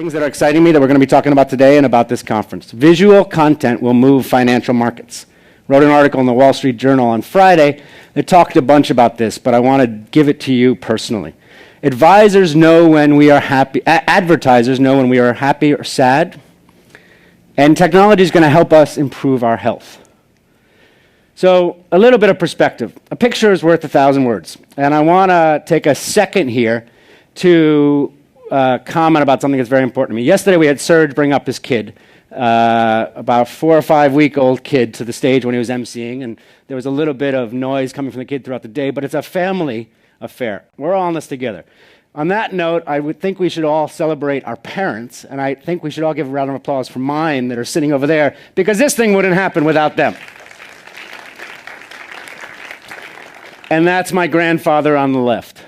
Things that are exciting me that we're going to be talking about today and about this conference. Visual content will move financial markets. Wrote an article in the Wall Street Journal on Friday that talked a bunch about this, but I want to give it to you personally. Advisors know when we are happy, advertisers know when we are happy or sad, and technology is going to help us improve our health. So a little bit of perspective. A picture is worth 1,000 words, and I want to take a second here to comment about something that's very important to me. Yesterday we had Serge bring up his kid, about 4 or 5 week old kid, to the stage when he was emceeing, and there was a little bit of noise coming from the kid throughout the day, but it's a family affair. We're all in this together. On that note, I would think we should all celebrate our parents, and I think we should all give a round of applause for mine that are sitting over there, because this thing wouldn't happen without them. And that's my grandfather on the left.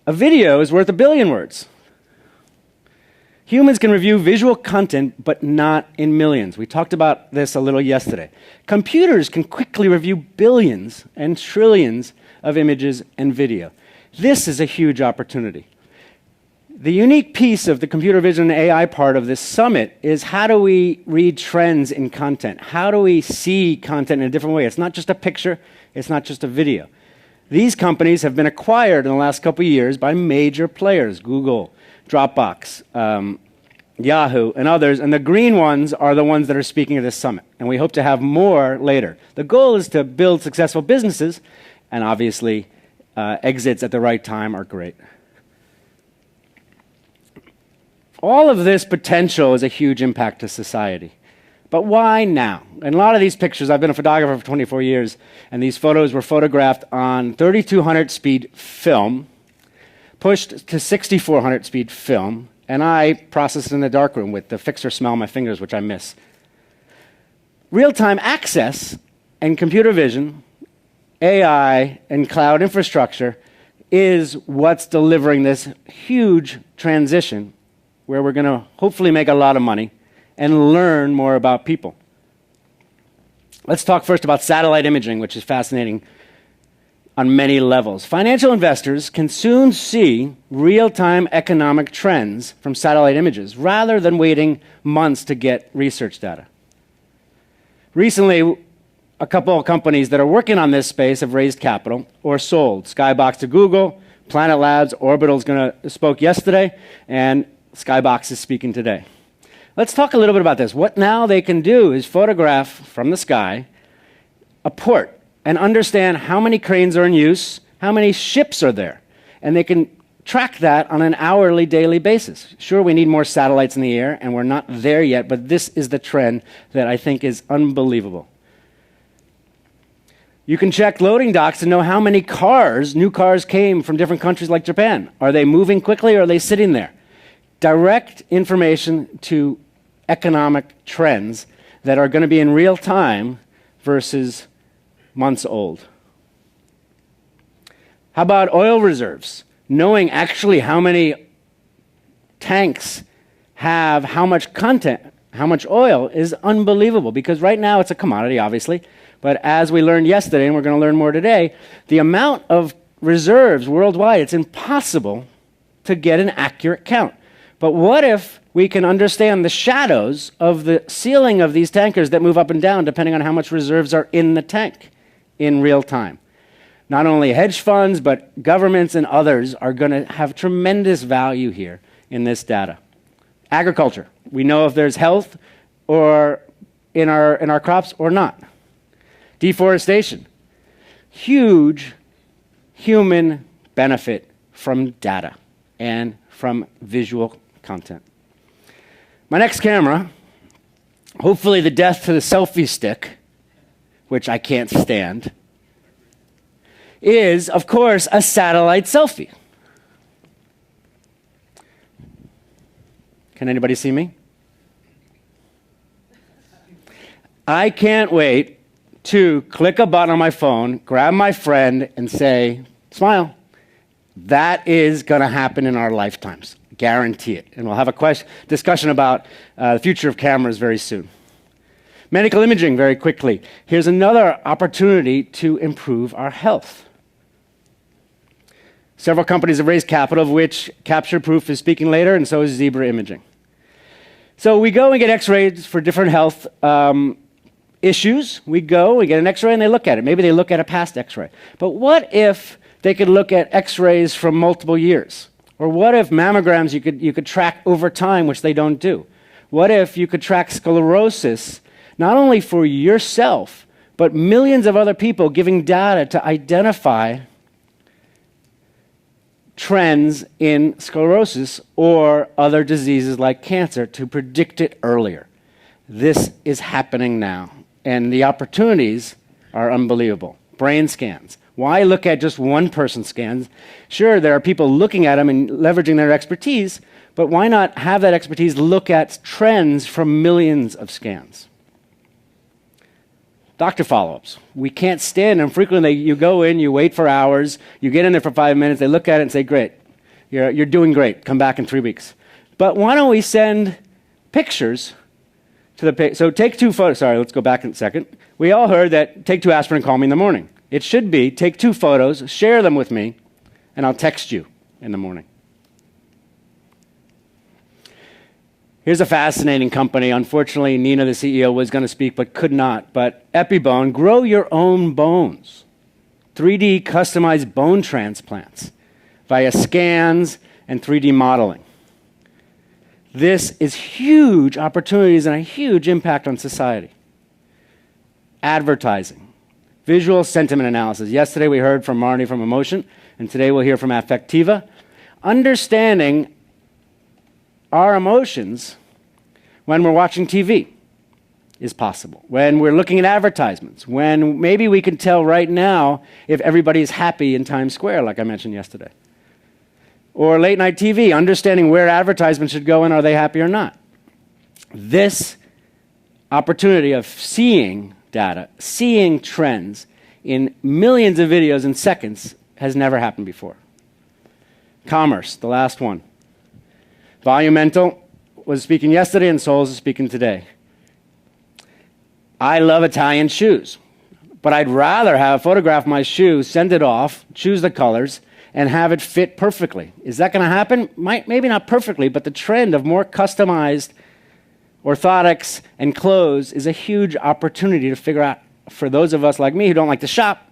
A video is worth 1 billion words. Humans can review visual content, but not in millions. We talked about this a little yesterday. Computers can quickly review billions and trillions of images and video. This is a huge opportunity. The unique piece of the computer vision and AI part of this summit is how do we read trends in content? How do we see content in a different way? It's not just a picture, it's not just a video. These companies have been acquired in the last couple of years by major players, Google, Dropbox, Yahoo, and others, and the green ones are the ones that are speaking at this summit, and we hope to have more later. The goal is to build successful businesses, and obviously exits at the right time are great. All of this potential is a huge impact to society. But why now? And a lot of these pictures, I've been a photographer for 24 years, and these photos were photographed on 3200 speed film, pushed to 6400 speed film, and I processed in the darkroom with the fixer smell on my fingers, which I miss. Real-time access and computer vision, AI, and cloud infrastructure is what's delivering this huge transition where we're going to hopefully make a lot of money and learn more about people. Let's talk first about satellite imaging, which is fascinating on many levels. Financial investors can soon see real-time economic trends from satellite images rather than waiting months to get research data. Recently, a couple of companies that are working on this space have raised capital or sold. Skybox to Google, Planet Labs, Orbital's spoke yesterday, and Skybox is speaking today. Let's talk a little bit about this. What now they can do is photograph from the sky a port and understand how many cranes are in use, how many ships are there, and they can track that on an hourly, daily basis. Sure, we need more satellites in the air, and we're not there yet, but this is the trend that I think is unbelievable. You can check loading docks to know how many new cars came from different countries like Japan. Are they moving quickly or are they sitting there? Direct information to economic trends that are going to be in real time versus months old. How about oil reserves? Knowing actually how many tanks have how much content, how much oil is unbelievable, because right now it's a commodity, obviously, but as we learned yesterday, and we're going to learn more today, the amount of reserves worldwide, it's impossible to get an accurate count. But what if we can understand the shadows of the ceiling of these tankers that move up and down depending on how much reserves are in the tank in real time? Not only hedge funds, but governments and others are going to have tremendous value here in this data. Agriculture. We know if there's health or in our crops or not. Deforestation. Huge human benefit from data and from visual content. My next camera, hopefully the death to the selfie stick, which I can't stand, is, of course, a satellite selfie. Can anybody see me? I can't wait to click a button on my phone, grab my friend, and say, smile. That is going to happen in our lifetimes. Guarantee it. And we'll have a discussion about the future of cameras very soon. Medical imaging, very quickly. Here's another opportunity to improve our health. Several companies have raised capital, of which Capture Proof is speaking later, and so is Zebra Imaging. So we go and get x-rays for different health issues. We get an x-ray and they look at it. Maybe they look at a past x-ray. But what if they could look at x-rays from multiple years? Or what if mammograms you could track over time, which they don't do? What if you could track sclerosis, not only for yourself, but millions of other people, giving data to identify trends in sclerosis or other diseases like cancer to predict it earlier? This is happening now, and the opportunities are unbelievable. Brain scans. Why look at just one person's scans? Sure, there are people looking at them and leveraging their expertise, but why not have that expertise look at trends from millions of scans? Doctor follow-ups. We can't stand them. Frequently, you go in, you wait for hours, you get in there for 5 minutes, they look at it and say, great, you're doing great, come back in 3 weeks. But why don't we send pictures to the patient? So take 2 photos. Sorry, let's go back in a second. We all heard that take 2 aspirin and call me in the morning. It should be take 2 photos, share them with me, and I'll text you in the morning. Here's a fascinating company. Unfortunately, Nina, the CEO, was going to speak but could not. But EpiBone, grow your own bones. 3D customized bone transplants via scans and 3D modeling. This is huge opportunities and a huge impact on society. Advertising. Visual sentiment analysis. Yesterday we heard from Marnie from Emotion, and today we'll hear from Affectiva. Understanding our emotions when we're watching TV is possible. When we're looking at advertisements, when maybe we can tell right now if everybody is happy in Times Square, like I mentioned yesterday. Or late night TV, understanding where advertisements should go and are they happy or not. This opportunity of seeing data, seeing trends in millions of videos in seconds has never happened before. Commerce, the last one. Volumental was speaking yesterday and Souls is speaking today. I love Italian shoes, but I'd rather have photograph my shoe, send it off, choose the colors, and have it fit perfectly. Is that going to happen? Maybe not perfectly, but the trend of more customized orthotics and clothes is a huge opportunity to figure out for those of us like me who don't like to shop,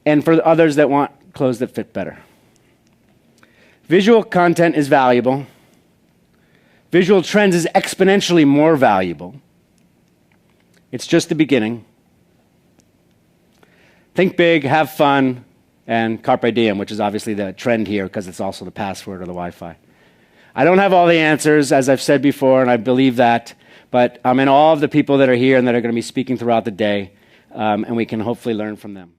and for others that want clothes that fit better. Visual content is valuable. Visual trends is exponentially more valuable. It's just the beginning. Think big, have fun, and carpe diem, which is obviously the trend here because it's also the password or the Wi-Fi. I don't have all the answers, as I've said before, and I believe that, but I'm in awe of the people that are here and that are going to be speaking throughout the day, and we can hopefully learn from them.